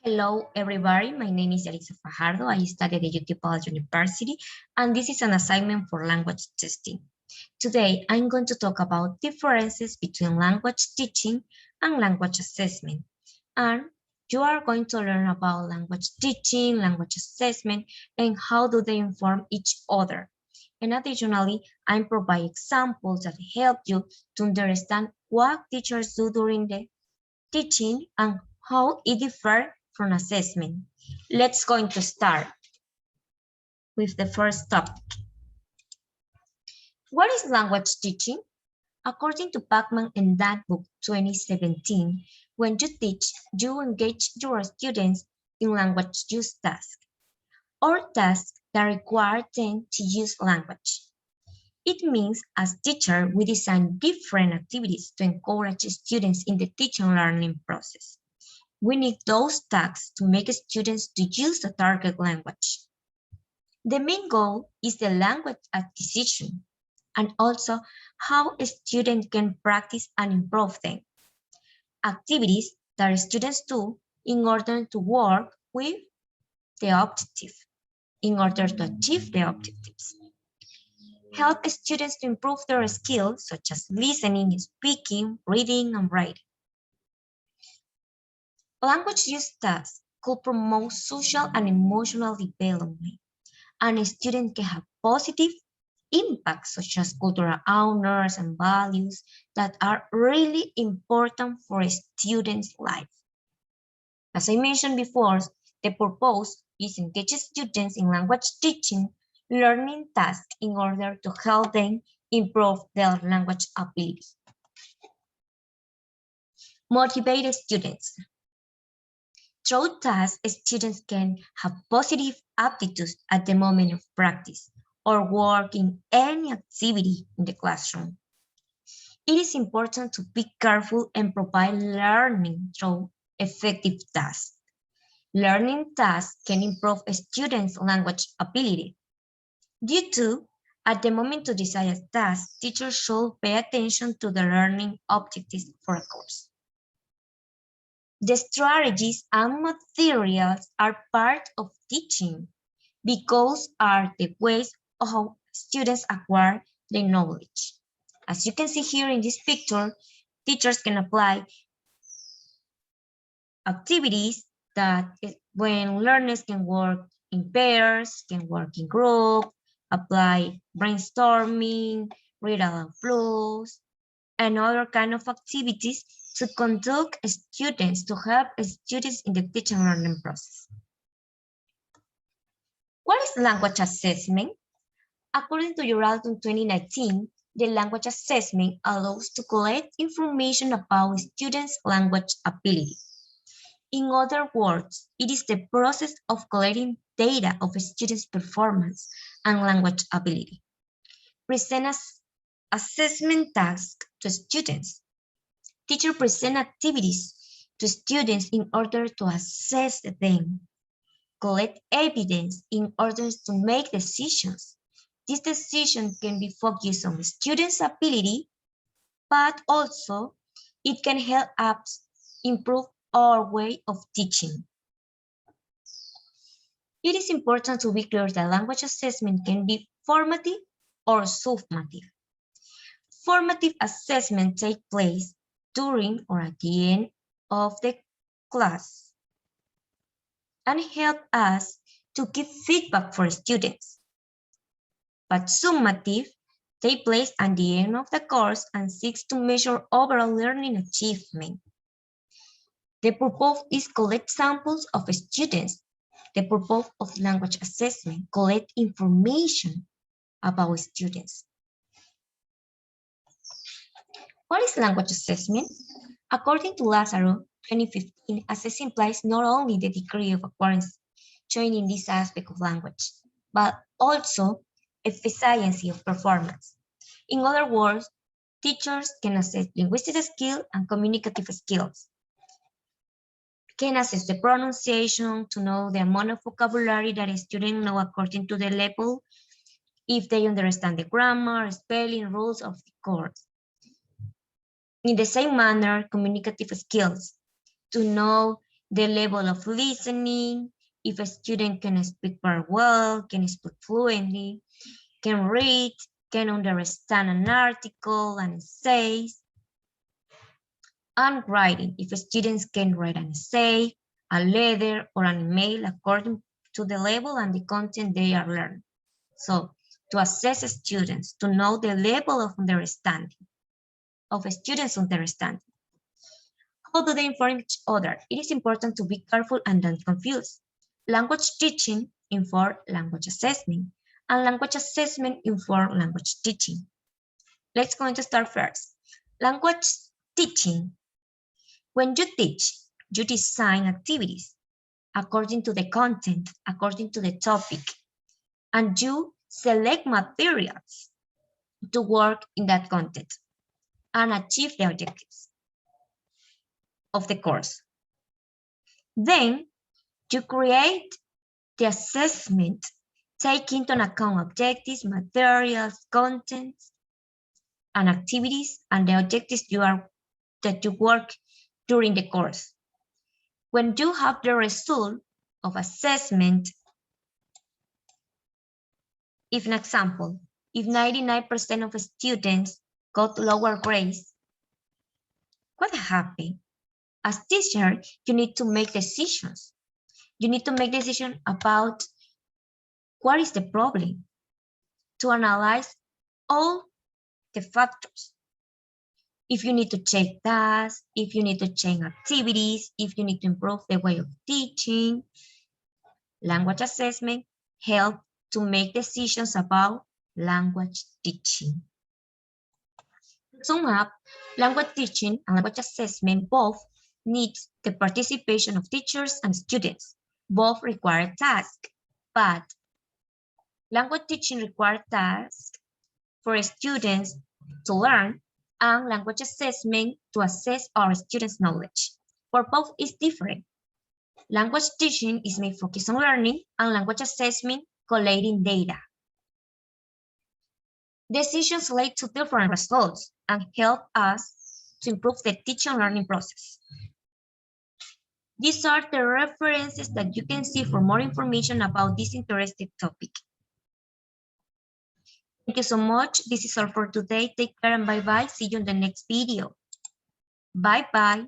Hello, everybody. My name is Yaritza Fajardo. I study at the UT University, and this is an assignment for language testing. Today, I'm going to talk about differences between language teaching and language assessment. And you are going to learn about language teaching, language assessment, and how do they inform each other. And additionally, I provide examples that help you to understand what teachers do during the teaching and how it differs from assessment. Let's going to start with the first topic. What is language teaching? According to Pacman and that book 2017, when you teach, you engage your students in language use tasks or tasks that require them to use language. It means as teacher, we design different activities to encourage students in the teaching and learning process. We need those tasks to make students to use the target language. The main goal is the language acquisition and also how a student can practice and improve them. Activities that students do in order to work with the objective, in order to achieve the objectives. Help students to improve their skills such as listening, speaking, reading, and writing. Language use tasks could promote social and emotional development, and a student can have positive impacts such as cultural honors and values that are really important for a student's life. As I mentioned before, the purpose is to engage students in language teaching, learning tasks in order to help them improve their language ability. Motivate students. Through tasks, students can have positive aptitudes at the moment of practice or work in any activity in the classroom. It is important to be careful and provide learning through effective tasks. Learning tasks can improve a student's language ability. Due to, at the moment to decide a task, teachers should pay attention to the learning objectives for a course. The strategies and materials are part of teaching because are the ways of how students acquire the knowledge. As you can see here in this picture, teachers can apply activities that when learners can work in pairs, can work in group, apply brainstorming, read aloud plus, and other kind of activities to conduct students, to help students in the teaching and learning process. What is language assessment? According to Uralton 2019, the language assessment allows to collect information about students' language ability. In other words, it is the process of collecting data of a student's performance and language ability. Present as assessment tasks to students. Teacher present activities to students in order to assess them. Collect evidence in order to make decisions. This decision can be focused on the student's ability, but also it can help us improve our way of teaching. It is important to be clear that language assessment can be formative or summative. Formative assessment takes place during or at the end of the class and help us to give feedback for students. But summative takes place at the end of the course and seeks to measure overall learning achievement. The purpose is collect samples of students. The purpose of language assessment, collect information about students. What is language assessment? According to Lazaro, 2015, assessing implies not only the degree of acquirance shown in this aspect of language, but also efficiency of performance. In other words, teachers can assess linguistic skills and communicative skills, can assess the pronunciation to know the amount of vocabulary that a student knows according to the level, if they understand the grammar, spelling, rules of the course. In the same manner, communicative skills, to know the level of listening, if a student can speak very well, can speak fluently, can read, can understand an article and essays, and writing, if students can write an essay, a letter, or an email according to the level and the content they are learning. So to assess students, to know the level of understanding, of a student's understanding. How do they inform each other? It is important to be careful and don't confuse. Language teaching informs language assessment, and language assessment informs language teaching. Let's going to start first. Language teaching. When you teach, you design activities according to the content, according to the topic, and you select materials to work in that content and achieve the objectives of the course. Then you create the assessment taking into account objectives, materials, contents, and activities, and the objectives that you work during the course. When you have the result of assessment, if an example, if 99% of students got lower grades, what happened? As teacher, you need to make decisions. You need to make decisions about what is the problem, to analyze all the factors. If you need to change tasks, if you need to change activities, if you need to improve the way of teaching, language assessment helps to make decisions about language teaching. To sum up, language teaching and language assessment both need the participation of teachers and students. Both require tasks, but language teaching requires tasks for students to learn and language assessment to assess our students' knowledge. For both is different. Language teaching is made focus on learning and language assessment collating data. Decisions lead to different results and help us to improve the teaching and learning process. These are the references that you can see for more information about this interesting topic. Thank you so much. This is all for today. Take care and bye-bye. See you in the next video. Bye-bye.